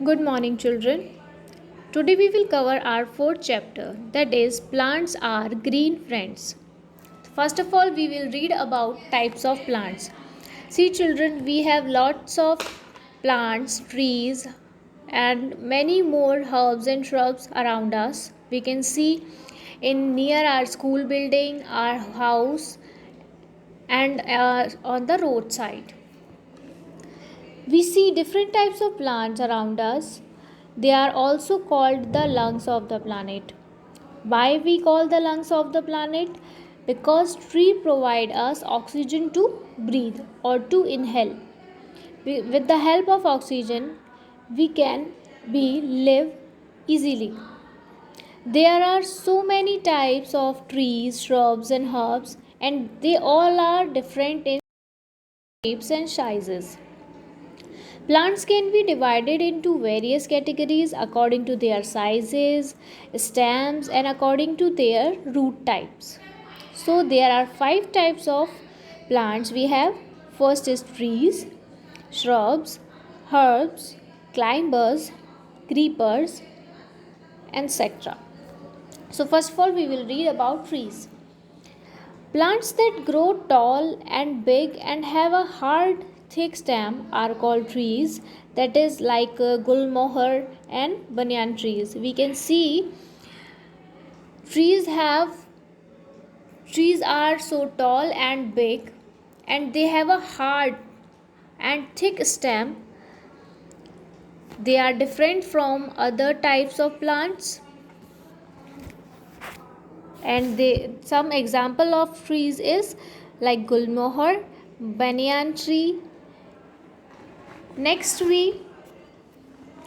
Good morning, children. Today we will cover our fourth chapter, that is, plants are green friends. First of all, we will read about types of plants. See, children, we have lots of plants, trees, and many more herbs and shrubs around us. We can see in near our school building, our house, and on the roadside. We see different types of plants around us. They are also called the lungs of the planet. Why we call the lungs of the planet? Because tree provide us oxygen to breathe or to inhale. With the help of oxygen, we can be live easily. There are so many types of trees, shrubs, and herbs, and they all are different in shapes and sizes. Plants can be divided into various categories according to their sizes, stems, and according to their root types. So, there are five types of plants we have. First is trees, shrubs, herbs, climbers, creepers, etc. So, first of all, we will read about trees. Plants that grow tall and big and have a hard, thick stem are called trees. That is like gulmohar and banyan trees. We can see trees have trees are so tall and big, and they have a hard and thick stem. They are different from other types of plants, and some example of trees is like gulmohar, banyan tree. Next we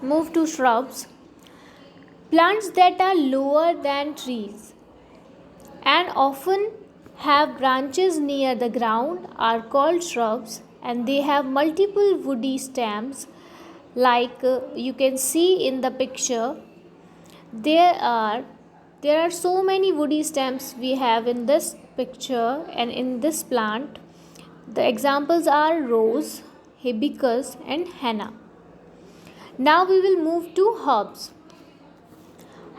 move to shrubs. Plants that are lower than trees and often have branches near the ground are called shrubs, and they have multiple woody stems like you can see in the picture. There are so many woody stems we have in this picture and in this plant. The examples are rose, hibiscus, and henna. Now we will move to herbs.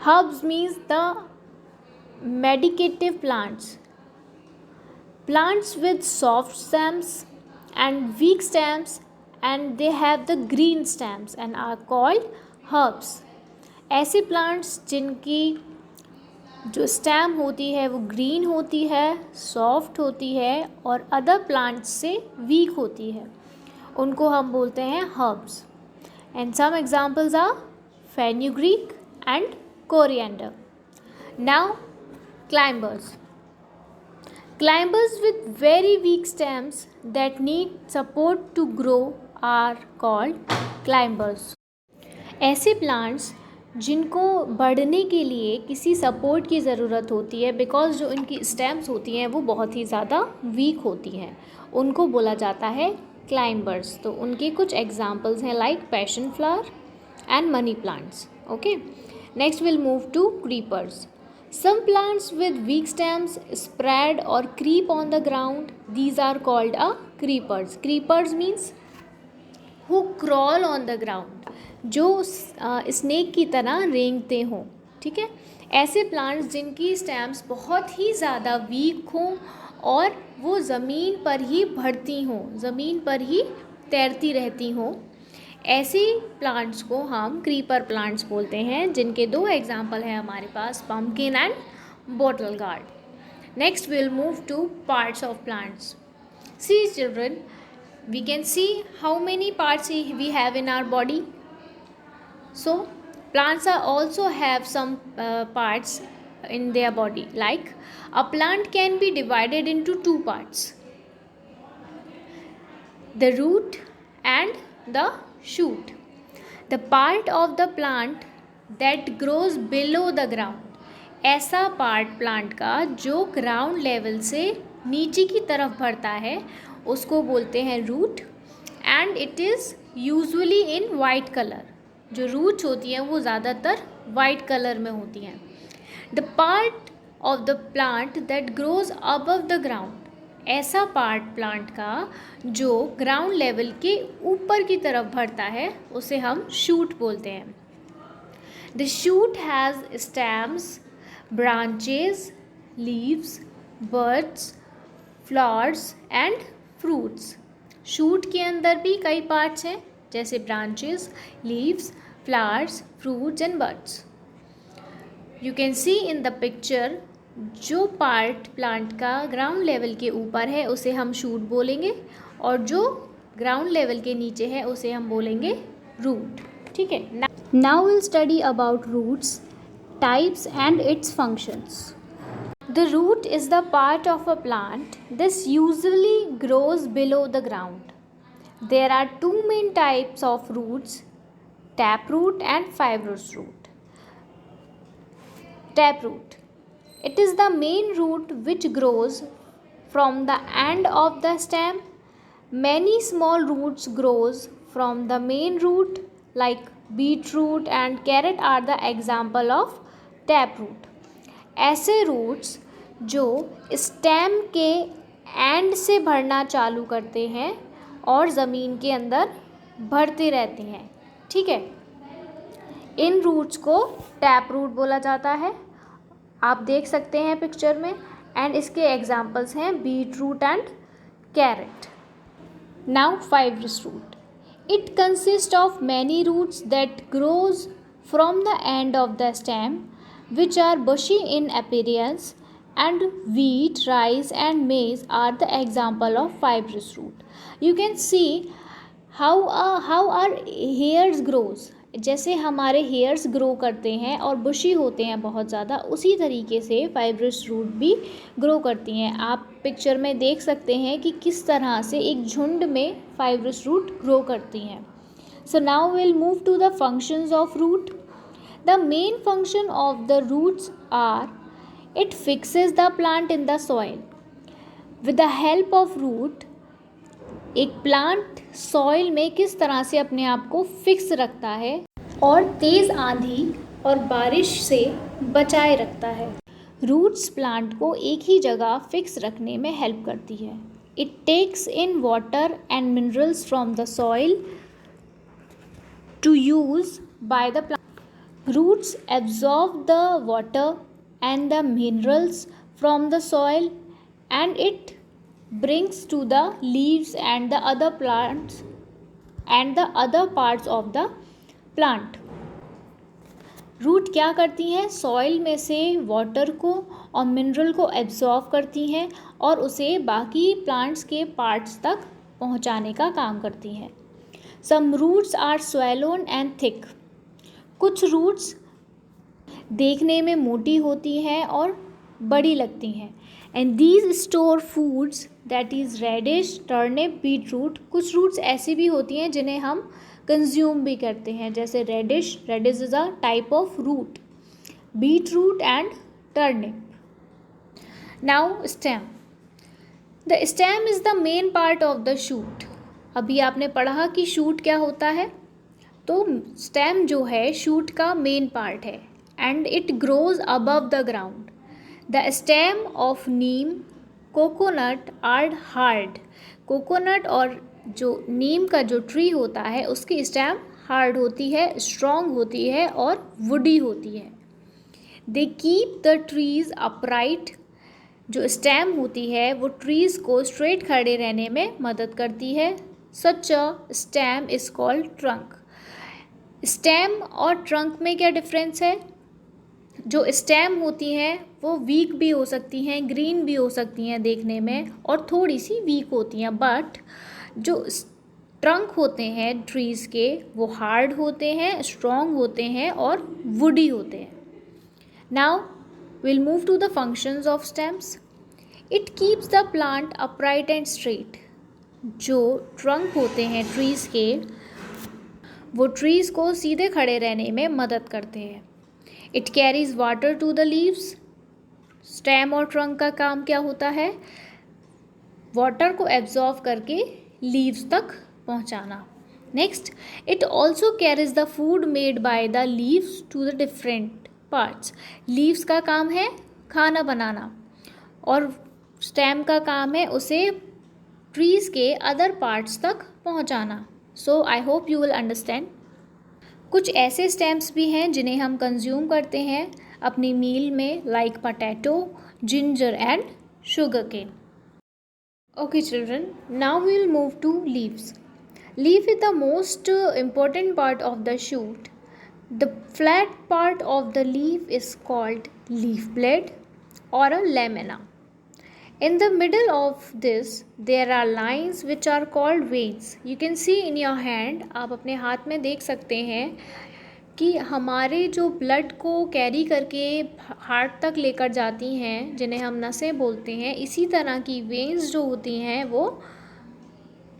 Herbs means the medicative plants. Plants with soft stems and weak stems, and they have the green stems and are called herbs. ऐसे plants जिनकी जो stem होती है वो green होती है, soft होती है और अदर प्लांट्स से वीक होती है, उनको हम बोलते हैं herbs. And some examples are fenugreek and coriander. Now climbers. Climbers with very weak stems that need support to grow are called climbers. ऐसे प्लांट्स जिनको बढ़ने के लिए किसी सपोर्ट की ज़रूरत होती है, बिकॉज जो इनकी स्टेम्स होती हैं वो बहुत ही ज़्यादा वीक होती हैं, उनको बोला जाता है क्लाइंबर्स. तो उनके कुछ एग्जाम्पल्स हैं like passion flower and money plants. Okay, next will move to creepers. Some plants with weak stems spread or creep on the ground. These are called creepers. Creepers means who crawl on the ground. जो snake की तरह रेंगते हों. ठीक है, ऐसे plants जिनकी stems बहुत ही ज़्यादा वीक हों और वो ज़मीन पर ही बढ़ती हों, ज़मीन पर ही तैरती रहती हों, ऐसे प्लांट्स को हम क्रीपर प्लांट्स बोलते हैं, जिनके दो एग्जाम्पल हैं हमारे पास, pumpkin and bottle gourd. Next will move to parts of plants. See children, we can see how many parts we have in our body. So plants are also have some parts in their body. Like a plant can be divided into two parts, the root and the shoot. The part of the plant that grows below the ground. ऐसा part plant का जो ground level से नीचे की तरफ बढ़ता है उसको बोलते हैं root, and it is usually in white colour. जो रूट्स होती हैं वो ज़्यादातर वाइट कलर में होती हैं. The part of the plant that grows above the ground. ऐसा पार्ट प्लांट का जो ग्राउंड लेवल के ऊपर की तरफ बढ़ता है उसे हम शूट बोलते हैं। The shoot has stems, branches, leaves, birds, flowers and fruits. Shoot के अंदर भी कई पार्ट्स हैं जैसे branches, leaves, flowers, fruits and birds. You can see in the picture जो पार्ट प्लांट का ग्राउंड लेवल के ऊपर है उसे हम शूट बोलेंगे और जो ग्राउंड लेवल के नीचे है उसे हम बोलेंगे रूट। ठीक है। Now will study about roots, types and its functions. The root is the part of a plant. This usually grows below the ground. There are two main types of roots, taproot and fibrous root. Taproot. It is the main root which grows from the end of the stem. Many small roots grows from the main root like beetroot and carrot are the example of taproot. ऐसे roots जो stem के and से बढ़ना चालू करते हैं और ज़मीन के अंदर बढ़ते रहते हैं। ठीक है। इन रूट्स को टैप रूट बोला जाता है। आप देख सकते हैं पिक्चर में एंड इसके एग्जाम्पल्स हैं beet root and carrot. Now fibrous root. It consist of many roots that grows from the end of the stem which are bushy in appearance, and wheat, rice and maize are the example of fibrous root. You can see how our hairs grows. जैसे हमारे hairs grow करते हैं और बुशी होते हैं बहुत ज़्यादा, उसी तरीके से फाइब्रस रूट भी ग्रो करती हैं। आप पिक्चर में देख सकते हैं कि किस तरह से एक झुंड में फाइब्रस रूट ग्रो करती हैं। So now will move to the functions of root. The main function of the roots are it fixes the plant in the soil. With the help of root, एक plant soil में किस तरह से अपने आप को फिक्स रखता है और तेज़ आंधी और बारिश से बचाए रखता है। रूट्स प्लांट को एक ही जगह फिक्स रखने में हेल्प करती है। It takes in water and minerals from the soil to use by the plant. Roots absorb the water and the minerals from the soil and it brings to the leaves and the other plants and the other parts of the plant. Root क्या करती हैं? Soil में से water को और mineral को absorb करती हैं और उसे बाकी प्लांट्स के पार्ट्स तक पहुंचाने का काम करती हैं. Some roots are swollen and thick. कुछ रूट्स देखने में मोटी होती हैं और बड़ी लगती हैं. And these store foods that is radish, turnip, beetroot. कुछ रूट्स ऐसी भी होती हैं जिन्हें हम कंज्यूम भी करते हैं जैसे radish is a type of root, beet root and turnip. Now stem. The stem is the main part of the shoot. अभी आपने पढ़ा कि शूट क्या होता है, तो स्टेम जो है शूट का मेन पार्ट है and it grows above the ground. The stem of neem, coconut are hard. Coconut और जो नीम का जो ट्री होता है उसकी स्टेम हार्ड होती है, स्ट्रॉन्ग होती है और वुडी होती है. They keep the trees upright. जो स्टेम होती है वो ट्रीज़ को स्ट्रेट खड़े रहने में मदद करती है. Such a stem is called trunk. Stem और ट्रंक में क्या डिफरेंस है? जो स्टेम होती हैं वो वीक भी हो सकती हैं, ग्रीन भी हो सकती हैं देखने में और थोड़ी सी वीक होती हैं, बट जो ट्रंक होते हैं ट्रीज़ के वो हार्ड होते हैं, स्ट्रॉन्ग होते हैं और वुडी होते हैं. Now will move to the functions of stems. It keeps the plant upright and straight. जो ट्रंक होते हैं ट्रीज़ के वो ट्रीज़ को सीधे खड़े रहने में मदद करते हैं. It carries water to the leaves. Stem और ट्रंक का काम क्या होता है? वाटर को एब्जॉर्व करके लीव्स तक पहुंचाना. Next, it also carries the food made by the leaves to the different parts. Leaves का काम है खाना बनाना और स्टेम का काम है उसे ट्रीज़ के अदर पार्ट्स तक पहुंचाना। So I hope you will understand. कुछ ऐसे स्टेम्स भी हैं जिन्हें हम कंज्यूम करते हैं अपनी मील में, like potato, ginger and sugarcane. Okay children, now we will move to leaves. Leaf is the most important part of the shoot. The flat part of the leaf is called leaf blade or a lamina. In the middle of this there are lines which are called veins. You can see in your hand, आप अपने हाथ में देख सकते हैं कि हमारे जो ब्लड को कैरी करके हार्ट तक लेकर जाती हैं, जिन्हें हम नसें बोलते हैं, इसी तरह की वेन्स जो होती हैं वो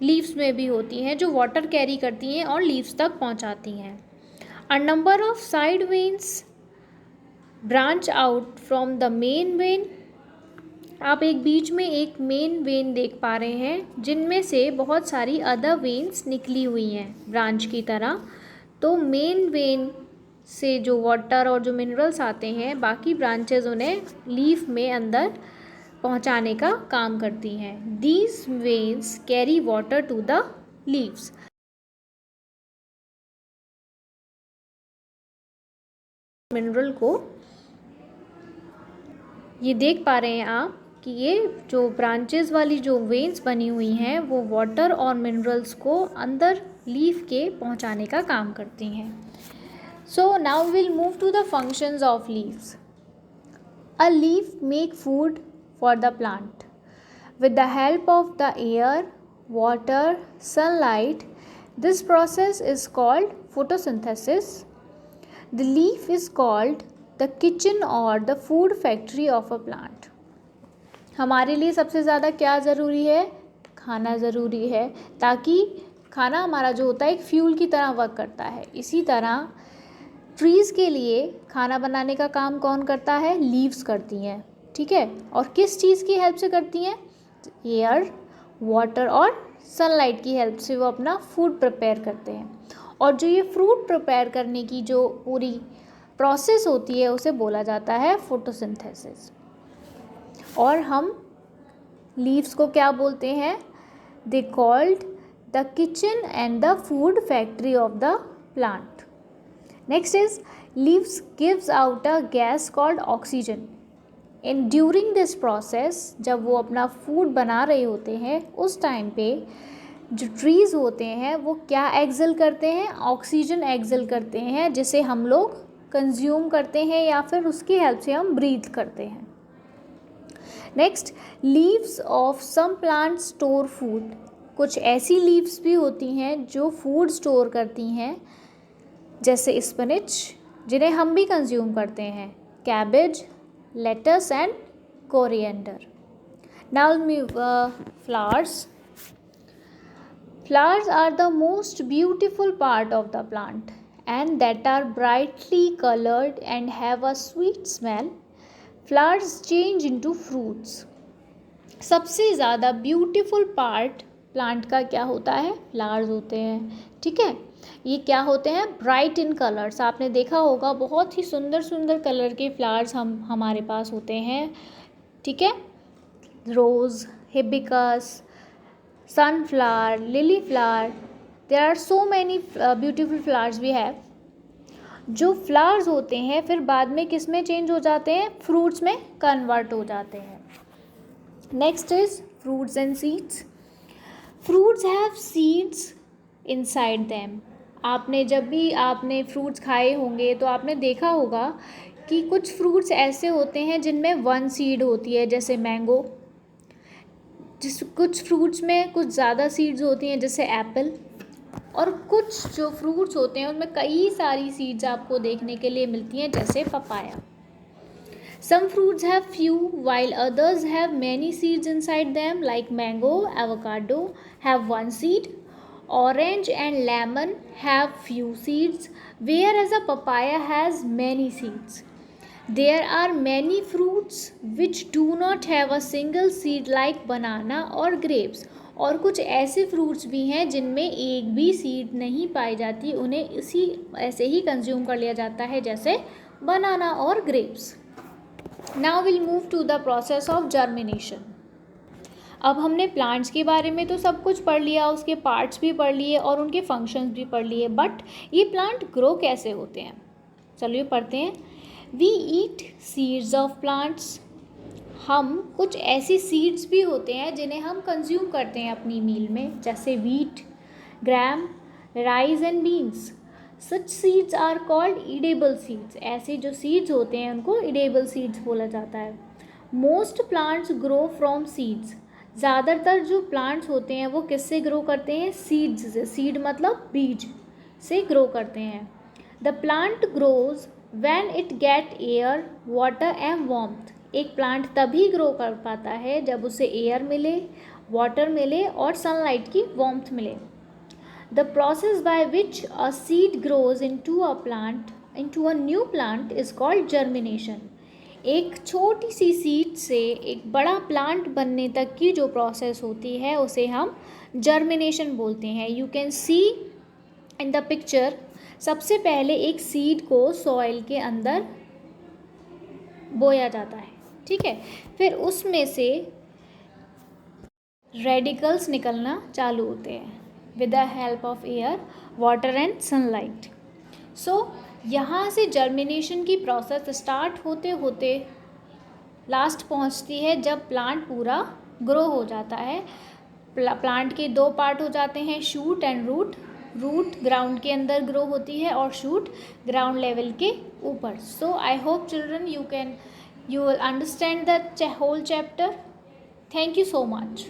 लीव्स में भी होती हैं, जो वाटर कैरी करती हैं और लीव्स तक पहुंचाती हैं। A number of side veins branch out from the main vein. आप एक बीच में एक मेन वेन देख पा रहे हैं जिनमें से बहुत सारी अदर वेन्स निकली हुई हैं ब्रांच की तरह। तो मेन वेन से जो वाटर और जो मिनरल्स आते हैं, बाकी ब्रांचेज उन्हें लीफ में अंदर पहुंचाने का काम करती हैं। These veins carry water to the leaves. Mineral को ये देख पा रहे हैं आप कि ये जो ब्रांचेस वाली जो वेन्स बनी हुई हैं वो वाटर और मिनरल्स को अंदर लीफ के पहुंचाने का काम करती हैं। So now will move to the functions of leaves. A leaf make food for the plant with the help of the air, water, sunlight. This process is called photosynthesis. The leaf is called the kitchen or the food factory of a plant. हमारे लिए सबसे ज़्यादा क्या ज़रूरी है? खाना ज़रूरी है, ताकि खाना हमारा जो होता है एक फ्यूल की तरह वर्क करता है। इसी तरह ट्रीज़ के लिए खाना बनाने का काम कौन करता है? लीव्स करती हैं, ठीक है। और किस चीज़ की हेल्प से करती हैं? एयर, वाटर और सनलाइट की हेल्प से वो अपना फूड प्रिपेयर करते हैं। और जो ये फ्रूट प्रिपेयर करने की जो पूरी प्रोसेस होती है उसे बोला जाता है फोटोसिंथेसिस। और हम लीव्स को क्या बोलते हैं? They called the kitchen and the food factory of the plant. Next is leaves gives out a gas called oxygen. In during this process, जब वो अपना फूड बना रहे होते हैं उस टाइम पे जो ट्रीज़ होते हैं वो क्या एक्सेल करते हैं? ऑक्सीजन एक्सेल करते हैं, जिसे हम लोग कंज्यूम करते हैं या फिर उसकी हेल्प से हम ब्रीथ करते हैं। Next, leaves of some plant store food. कुछ ऐसी लीव्स भी होती हैं जो फूड स्टोर करती हैं, जैसे स्पिनच, जिन्हें हम भी कंज्यूम करते हैं, cabbage, lettuce and coriander. Now flowers. Flowers are the most beautiful part of the plant and that are brightly colored and have a sweet smell. Flowers change into fruits. सबसे ज़्यादा beautiful part plant का क्या होता है? Flowers होते हैं, ठीक है। ये क्या होते हैं? Bright in colours. आपने देखा होगा बहुत ही सुंदर सुंदर कलर के फ्लावर्स हमारे पास होते हैं, ठीक है। Rose, hibiscus, sunflower, lily flower, there are so many beautiful flowers we have. जो फ्लावर्स होते हैं फिर बाद में किस में चेंज हो जाते हैं? फ्रूट्स में कन्वर्ट हो जाते हैं। Next is fruits and seeds. Fruits have seeds inside them. आपने जब भी आपने फ्रूट्स खाए होंगे तो आपने देखा होगा कि कुछ फ्रूट्स ऐसे होते हैं जिनमें वन सीड होती है, जैसे मैंगो। कुछ फ्रूट्स में कुछ ज़्यादा सीड्स होती हैं, जैसे एप्पल। और कुछ जो फ्रूट्स होते हैं उनमें कई सारी सीड्स आपको देखने के लिए मिलती हैं, जैसे papaya. Some fruits have few while others have many seeds inside them, like mango, avocado have one seed. Orange and lemon have few seeds, whereas a papaya has many seeds. There are many fruits which do not have a single seed like banana or grapes. और कुछ ऐसे fruits भी हैं जिनमें एक भी seed नहीं पाई जाती, उन्हें इसी ऐसे ही कंज्यूम कर लिया जाता है, जैसे बनाना और grapes. Now we'll move to the process of germination. अब हमने प्लांट्स के बारे में तो सब कुछ पढ़ लिया, उसके पार्ट्स भी पढ़ लिए और उनके फंक्शंस भी पढ़ लिए, बट ये प्लांट ग्रो कैसे होते हैं, चलिए पढ़ते हैं। We eat seeds of plants. हम कुछ ऐसी सीड्स भी होते हैं जिन्हें हम कंज्यूम करते हैं अपनी मील में, जैसे wheat, gram, rice and beans. Such seeds are called edible seeds. ऐसे जो सीड्स होते हैं उनको ईडेबल सीड्स बोला जाता है। Most plants grow from seeds. ज़्यादातर जो प्लांट्स होते हैं वो किससे ग्रो करते हैं, सीड्स से। सीड मतलब बीज से ग्रो करते हैं। The plant grows when it get air, water and warmth. एक प्लांट तभी ग्रो कर पाता है जब उसे एयर मिले, वाटर मिले और सनलाइट की वार्मथ मिले। The process by which a seed grows into a new plant is called germination. एक छोटी सी सीड से एक बड़ा प्लांट बनने तक की जो प्रोसेस होती है उसे हम जर्मिनेशन बोलते हैं। You can see in the picture, सबसे पहले एक सीड को सॉइल के अंदर बोया जाता है, ठीक है। फिर उसमें से रेडिकल्स निकलना चालू होते हैं with the help of air, water and sunlight. So यहाँ से जर्मिनेशन की प्रोसेस स्टार्ट होते होते लास्ट पहुँचती है जब प्लांट पूरा ग्रो हो जाता है। प्लांट के दो पार्ट हो जाते हैं, shoot and root. Root ground के अंदर ग्रो होती है और शूट ग्राउंड लेवल के ऊपर। So I hope children you will understand the whole chapter. Thank you so much.